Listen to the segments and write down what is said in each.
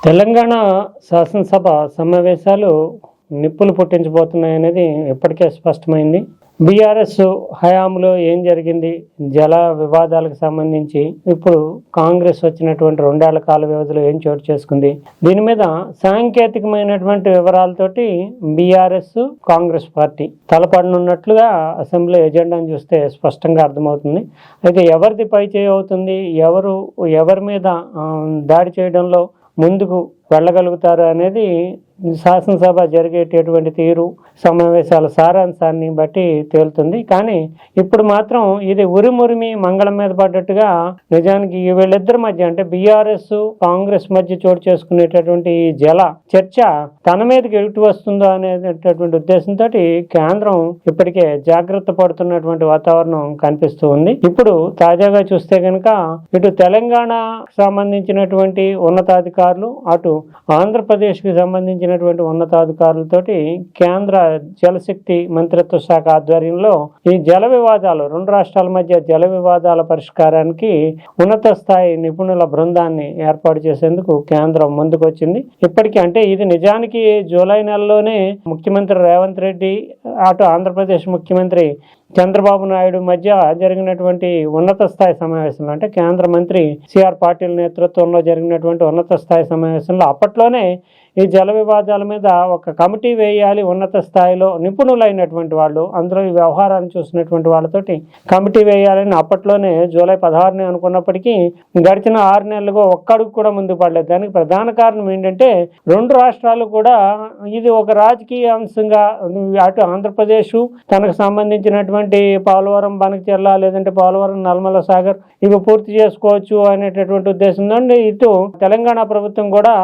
తెలంగాణ శాసనసభ సమావేశాలు నిప్పులు పుట్టించబోతున్నాయనేది ఇప్పటికే స్పష్టమైంది. బీఆర్ఎస్ హయాంలో ఏం జరిగింది, జల వివాదాలకు సంబంధించి ఇప్పుడు కాంగ్రెస్ వచ్చినటువంటి 2 ఏళ్ల కాల వ్యవధిలో ఏం చోటు చేసుకుంది, దీని మీద సాంకేతికమైనటువంటి వివరాలతోటి బీఆర్ఎస్ కాంగ్రెస్ పార్టీ తలపడనున్నట్లుగా అసెంబ్లీ ఎజెండాను చూస్తే స్పష్టంగా అర్థమవుతుంది. అయితే ఎవరిది పై చేయి అవుతుంది, ఎవరి మీద దాడి చేయడంలో ముందుకు వెళ్ళగలుగుతారు అనేది శాసనసభ జరిగేటటువంటి తీరు, సమావేశాల సారాంశాన్ని బట్టి తేలుతుంది. కానీ ఇప్పుడు మాత్రం ఇది ఉరిమురిమి మంగళం మీద పడ్డట్టుగా నిజానికి వీళ్ళిద్దరి మధ్య అంటే బీఆర్ఎస్ కాంగ్రెస్ మధ్య చోటు చేసుకునేటటువంటి జల చర్చ తన మీదకి ఎటు వస్తుందో అనేటటువంటి ఉద్దేశంతో కేంద్రం ఇప్పటికే జాగ్రత్త పడుతున్నటువంటి వాతావరణం కనిపిస్తూ ఉంది. ఇప్పుడు తాజాగా చూస్తే కనుక ఇటు తెలంగాణ సంబంధించినటువంటి ఉన్నతాధికారులు, అటు ఆంధ్రప్రదేశ్కి సంబంధించినటువంటి ఉన్నతాధికారులతోటి కేంద్ర జలశక్తి మంత్రిత్వ శాఖ ఆధ్వర్యంలో ఈ జల వివాదాలు, 2 రాష్ట్రాల మధ్య జల వివాదాల పరిష్కారానికి ఉన్నత స్థాయి నిపుణుల బృందాన్ని ఏర్పాటు చేసేందుకు కేంద్రం ముందుకు వచ్చింది. ఇప్పటికీ అంటే ఇది నిజానికి జూలై నెలలోనే ముఖ్యమంత్రి రేవంత్ రెడ్డి, అటు ఆంధ్రప్రదేశ్ ముఖ్యమంత్రి చంద్రబాబు నాయుడు మధ్య జరిగినటువంటి ఉన్నత స్థాయి సమావేశంలో, అంటే కేంద్ర మంత్రి సిఆర్ పాటిల్ నేతృత్వంలో జరిగినటువంటి ఉన్నత స్థాయి సమావేశంలో అప్పట్లోనే ఈ జల వివాదాల మీద ఒక కమిటీ వేయాలి, ఉన్నత స్థాయిలో నిపుణులైనటువంటి వాళ్ళు, అందులో ఈ వ్యవహారాన్ని చూసినటువంటి వాళ్ళతోటి కమిటీ వేయాలని అప్పట్లోనే జూలై 16 అనుకున్నప్పటికీ గడిచిన 6 నెలలుగా ఒక్కడుగు కూడా ముందుకు పడలేదు. దానికి ప్రధాన కారణం ఏంటంటే 2 రాష్ట్రాలు కూడా ఇది ఒక రాజకీయ అంశంగా, అటు ఆంధ్రప్రదేశ్ తనకు సంబంధించినటువంటి పోలవరం బనకచెర్ల, లేదంటే పోలవరం నల్మల సాగర్ ఇవి పూర్తి చేసుకోవచ్చు అనేటటువంటి ఉద్దేశంతో, ఇటు తెలంగాణ ప్రభుత్వం కూడా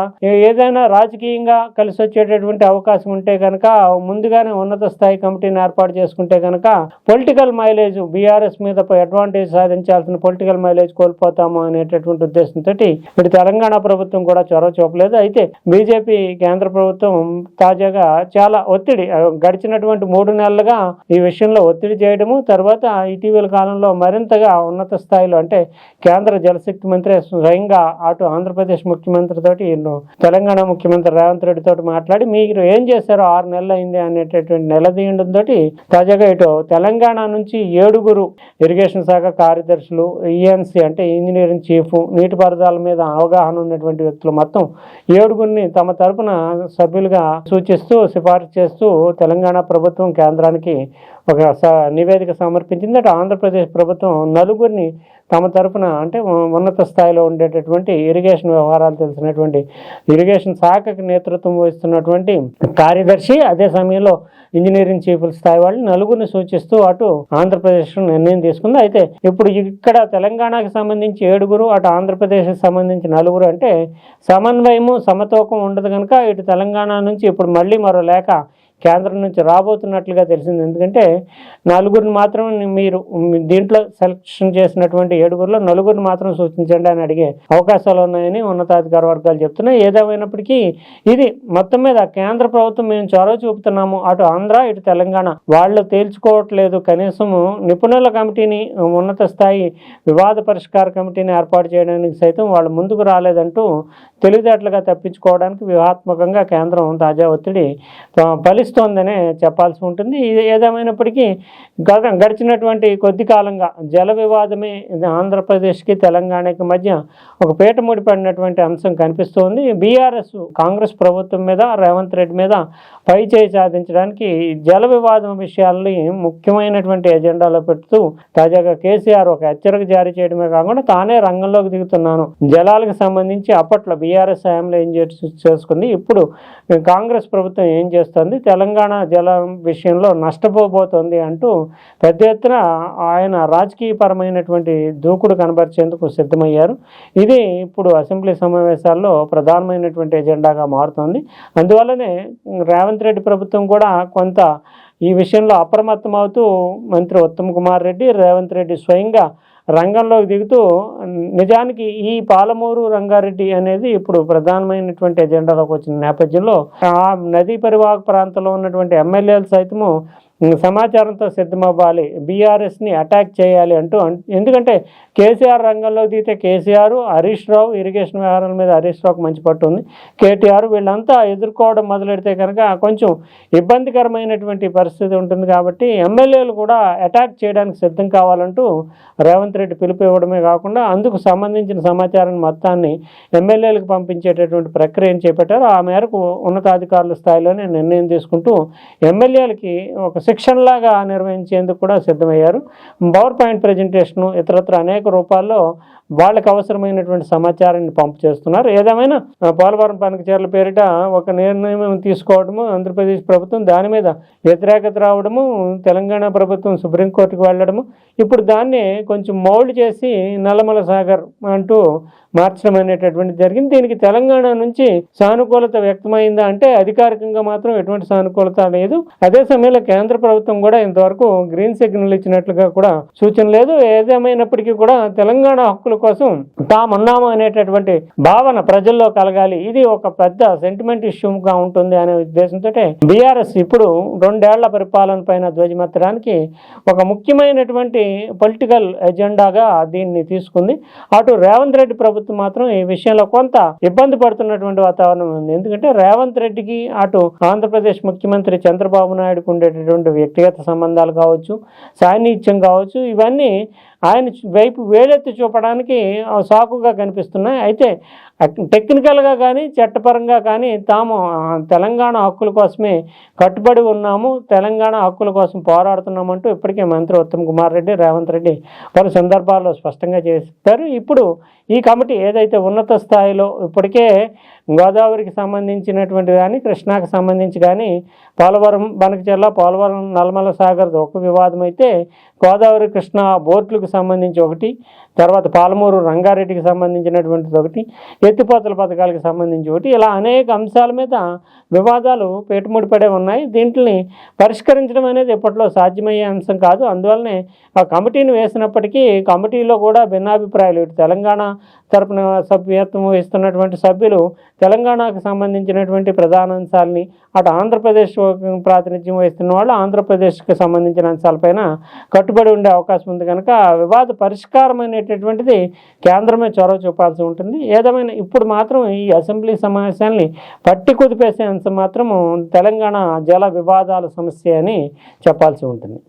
ఏదైనా రాజకీయంగా కలిసి వచ్చేటటువంటి అవకాశం ఉంటే కనుక ముందుగానే ఉన్నత స్థాయి కమిటీని ఏర్పాటు చేసుకుంటే కనుక పొలిటికల్ మైలేజ్, బీఆర్ఎస్ మీద అడ్వాంటేజ్ సాధించాల్సిన పొలిటికల్ మైలేజ్ కోల్పోతాము అనేటటువంటి ఉద్దేశంతో ఇటు తెలంగాణ ప్రభుత్వం కూడా చొరవ చూపలేదు. అయితే బీజేపీ కేంద్ర ప్రభుత్వం తాజాగా చాలా ఒత్తిడి, గడిచినటువంటి 3 నెలలుగా ఈ విషయంలో ఒత్తిడి చేయడము, తర్వాత ఇటీవల కాలంలో మరింతగా ఉన్నత స్థాయిలో అంటే కేంద్ర జలశక్తి మంత్రి స్వయంగా అటు ఆంధ్రప్రదేశ్ ముఖ్యమంత్రి తోటి తెలంగాణ ముఖ్యమంత్రి రేవంత్ రెడ్డి తోటి మాట్లాడి మీరు ఏం చేశారో 6 నెలలు అయింది అనేటటువంటి నిలదీయడంతో తాజాగా ఇటు తెలంగాణ నుంచి 7 ఇరిగేషన్ శాఖ కార్యదర్శులు, ఈఎన్సీ అంటే ఇంజనీరింగ్ చీఫ్, నీటిపారుదల మీద అవగాహన ఉన్నటువంటి వ్యక్తులు మొత్తం 7 తమ తరపున సభ్యులుగా సూచిస్తూ సిఫారసు చేస్తూ తెలంగాణ ప్రభుత్వం కేంద్రానికి ఒక నివేదిక సమర్పించింది. అటు ఆంధ్రప్రదేశ్ ప్రభుత్వం 4 తమ తరపున అంటే ఉన్నత స్థాయిలో ఉండేటటువంటి ఇరిగేషన్ వ్యవహారాలు తెలిసినటువంటి ఇరిగేషన్ శాఖకి నేతృత్వం వహిస్తున్నటువంటి కార్యదర్శి, అదే సమయంలో ఇంజనీరింగ్ చీఫ్ల స్థాయి వాళ్ళు 4 సూచిస్తూ అటు ఆంధ్రప్రదేశ్ నిర్ణయం తీసుకుంది. అయితే ఇప్పుడు ఇక్కడ తెలంగాణకి సంబంధించి 7, అటు ఆంధ్రప్రదేశ్కి సంబంధించి 4 అంటే సమన్వయము సమతూకం ఉండదు కనుక ఇటు తెలంగాణ నుంచి ఇప్పుడు మళ్ళీ మరో లేఖ కేంద్రం నుంచి రాబోతున్నట్లుగా తెలిసింది. ఎందుకంటే 4 మాత్రం మీరు దీంట్లో సెలక్షన్ చేసినటువంటి 7లో 4 మాత్రం సూచించండి అని అడిగే అవకాశాలు ఉన్నాయని ఉన్నతాధికార వర్గాలు చెప్తున్నాయి. ఏదేమైనప్పటికీ ఇది మొత్తం మీద కేంద్ర ప్రభుత్వం మేము చొరవ చూపుతున్నాము, అటు ఆంధ్ర ఇటు తెలంగాణ వాళ్ళు తేల్చుకోవట్లేదు, కనీసం నిపుణుల కమిటీని, ఉన్నత స్థాయి వివాద పరిష్కార కమిటీని ఏర్పాటు చేయడానికి సైతం వాళ్ళు ముందుకు రాలేదంటూ తెలివితేటలుగా తప్పించుకోవడానికి వ్యూహాత్మకంగా కేంద్రం తాజా ఒత్తిడి ఫలిస్తోందనే చెప్పాల్సి ఉంటుంది. ఏదేమైనప్పటికీ గడిచినటువంటి కొద్ది కాలంగా జల వివాదమే ఆంధ్రప్రదేశ్కి తెలంగాణకి మధ్య ఒక పీటముడి పడినటువంటి అంశం కనిపిస్తోంది. బీఆర్ఎస్ కాంగ్రెస్ ప్రభుత్వం మీద, రేవంత్ రెడ్డి మీద పై చేయి సాధించడానికి జల వివాదం విషయాల్ని ముఖ్యమైనటువంటి ఎజెండాలో పెడుతూ తాజాగా కేసీఆర్ ఒక హెచ్చరిక జారీ చేయడమే కాకుండా తానే రంగంలోకి దిగుతున్నాను, జలాలకు సంబంధించి అప్పట్లో బీఆర్ఎస్ హయాంలో ఏం చేసుకుంది, ఇప్పుడు కాంగ్రెస్ ప్రభుత్వం ఏం చేస్తుంది, తెలంగాణ జల విషయంలో నష్టపోబోతోంది అంటూ పెద్ద ఎత్తున ఆయన రాజకీయపరమైనటువంటి దూకుడు కనబరిచేందుకు సిద్ధమయ్యారు. ఇది ఇప్పుడు అసెంబ్లీ సమావేశాల్లో ప్రధానమైనటువంటి ఎజెండాగా మారుతోంది. అందువల్లనే రేవంత్ రెడ్డి ప్రభుత్వం కూడా కొంత ఈ విషయంలో అప్రమత్తమవుతూ మంత్రి ఉత్తమ్ కుమార్ రెడ్డి, రేవంత్ రెడ్డి స్వయంగా రంగంలోకి దిగుతూ నిజానికి ఈ పాలమూరు రంగారెడ్డి అనేది ఇప్పుడు ప్రధానమైనటువంటి ఎజెండాలోకి వచ్చిన నేపథ్యంలో ఆ నదీ పరివాహక ప్రాంతంలో ఉన్నటువంటి ఎమ్మెల్యేలు సైతము సమాచారంతో సిద్ధమవ్వాలి, బీఆర్ఎస్ని అటాక్ చేయాలి అంటూ ఎందుకంటే కేసీఆర్ రంగంలో దిగితే కేసీఆర్, హరీష్ రావు ఇరిగేషన్ వ్యవహారాల మీద హరీష్ రావుకు మంచి పట్టు ఉంది, కేటీఆర్ వీళ్ళంతా ఎదుర్కోవడం మొదలెడితే కనుక కొంచెం ఇబ్బందికరమైనటువంటి పరిస్థితి ఉంటుంది. కాబట్టి ఎమ్మెల్యేలు కూడా అటాక్ చేయడానికి సిద్ధం కావాలంటూ రేవంత్ రెడ్డి పిలుపు ఇవ్వడమే కాకుండా అందుకు సంబంధించిన సమాచారాన్ని మొత్తాన్ని ఎమ్మెల్యేలకు పంపించేటటువంటి ప్రక్రియను చేపట్టారు. ఆ మేరకు ఉన్నతాధికారుల స్థాయిలోనే నిర్ణయం తీసుకుంటూ ఎమ్మెల్యేలకి ఒక శిక్షణలాగా నిర్వహించేందుకు కూడా సిద్ధమయ్యారు. పవర్ పాయింట్ ప్రజెంటేషను ఇతరత్ర అనేక రూపాల్లో వాళ్ళకి అవసరమైనటువంటి సమాచారాన్ని పంపు చేస్తున్నారు. ఏదేమైనా పోలవరం పనికిచర్ల పేరిట ఒక నిర్ణయం తీసుకోవడము, ఆంధ్రప్రదేశ్ ప్రభుత్వం దాని మీద వ్యతిరేకత రావడము, తెలంగాణ ప్రభుత్వం సుప్రీంకోర్టుకు వెళ్ళడము, ఇప్పుడు దాన్ని కొంచెం మౌల్డ్ చేసి నల్లమల సాగర్ అంటూ మార్చడం అనేటటువంటిది జరిగింది. దీనికి తెలంగాణ నుంచి సానుకూలత వ్యక్తమైందా అంటే అధికారికంగా మాత్రం ఎటువంటి సానుకూలత లేదు. అదే సమయంలో కేంద్ర ప్రభుత్వం కూడా ఇంతవరకు గ్రీన్ సిగ్నల్ ఇచ్చినట్లుగా కూడా సూచన లేదు. ఏదేమైనప్పటికీ కూడా తెలంగాణ హక్కుల కోసం తామున్నాము అనేటటువంటి భావన ప్రజల్లో కలగాలి, ఇది ఒక పెద్ద సెంటిమెంట్ ఇష్యూగా ఉంటుంది అనే ఉద్దేశంతో బీఆర్ఎస్ ఇప్పుడు 2 ఏళ్ల పరిపాలన పైన ధ్వజమెత్తడానికి ఒక ముఖ్యమైనటువంటి పొలిటికల్ ఎజెండాగా దీన్ని తీసుకుంది. అటు రేవంత్ రెడ్డి ప్రభుత్వం మాత్రం ఈ విషయంలో కొంత ఇబ్బంది పడుతున్నటువంటి వాతావరణం ఉంది. ఎందుకంటే రేవంత్ రెడ్డికి అటు ఆంధ్రప్రదేశ్ ముఖ్యమంత్రి చంద్రబాబు నాయుడుకు ఉండేటటువంటి వ్యక్తిగత సంబంధాలు కావచ్చు, సాన్నిహిత్యం కావచ్చు, ఇవన్నీ ఆయన వైపు వేలెత్తి చూపడానికి సాకుగా కనిపిస్తున్నాయి. అయితే టెక్నికల్గా కానీ చట్టపరంగా కానీ తాము తెలంగాణ హక్కుల కోసమే కట్టుబడి ఉన్నాము, తెలంగాణ హక్కుల కోసం పోరాడుతున్నామంటూ ఇప్పటికే మంత్రి ఉత్తమ్ కుమార్ రెడ్డి, రేవంత్ రెడ్డి పలు సందర్భాల్లో స్పష్టంగా చేస్తారు. ఇప్పుడు ఈ కమిటీ ఏదైతే ఉన్నత స్థాయిలో ఇప్పటికే గోదావరికి సంబంధించినటువంటి కానీ కృష్ణాకు సంబంధించి కానీ పోలవరం బనకచెర్ల, పోలవరం నల్లమల సాగర్ ఒక వివాదం అయితే గోదావరి కృష్ణా బోర్డులకు సంబంధించి ఒకటి, తర్వాత పాలమూరు రంగారెడ్డికి సంబంధించినటువంటిది ఒకటి, ఎత్తిపోతల పథకాలకు సంబంధించి ఒకటి, ఇలా అనేక అంశాల మీద వివాదాలు పేటుముడిపడే ఉన్నాయి. దీంట్ని పరిష్కరించడం అనేది ఎప్పట్లో సాధ్యమయ్యే అంశం కాదు. అందువల్లనే ఆ కమిటీని వేసినప్పటికీ కమిటీలో కూడా భిన్నాభిప్రాయాలు, ఇటు తెలంగాణ తరపున సభ్యత్వం వహిస్తున్నటువంటి సభ్యులు తెలంగాణకు సంబంధించినటువంటి ప్రధాన అంశాలని, అటు ఆంధ్రప్రదేశ్ ప్రాతినిధ్యం వహిస్తున్న వాళ్ళు ఆంధ్రప్రదేశ్కి సంబంధించిన అంశాలపైన కట్టుబడి ఉండే అవకాశం ఉంది. కనుక వివాద పరిష్కారం అనేటటువంటిది కేంద్రమే చొరవ చూపాల్సి ఉంటుంది. ఏదేమైనా ఇప్పుడు మాత్రం ఈ అసెంబ్లీ సమావేశాలని పట్టి కుదిపేసే అంశం మాత్రం తెలంగాణ జల వివాదాల సమస్య అని చెప్పాల్సి ఉంటుంది.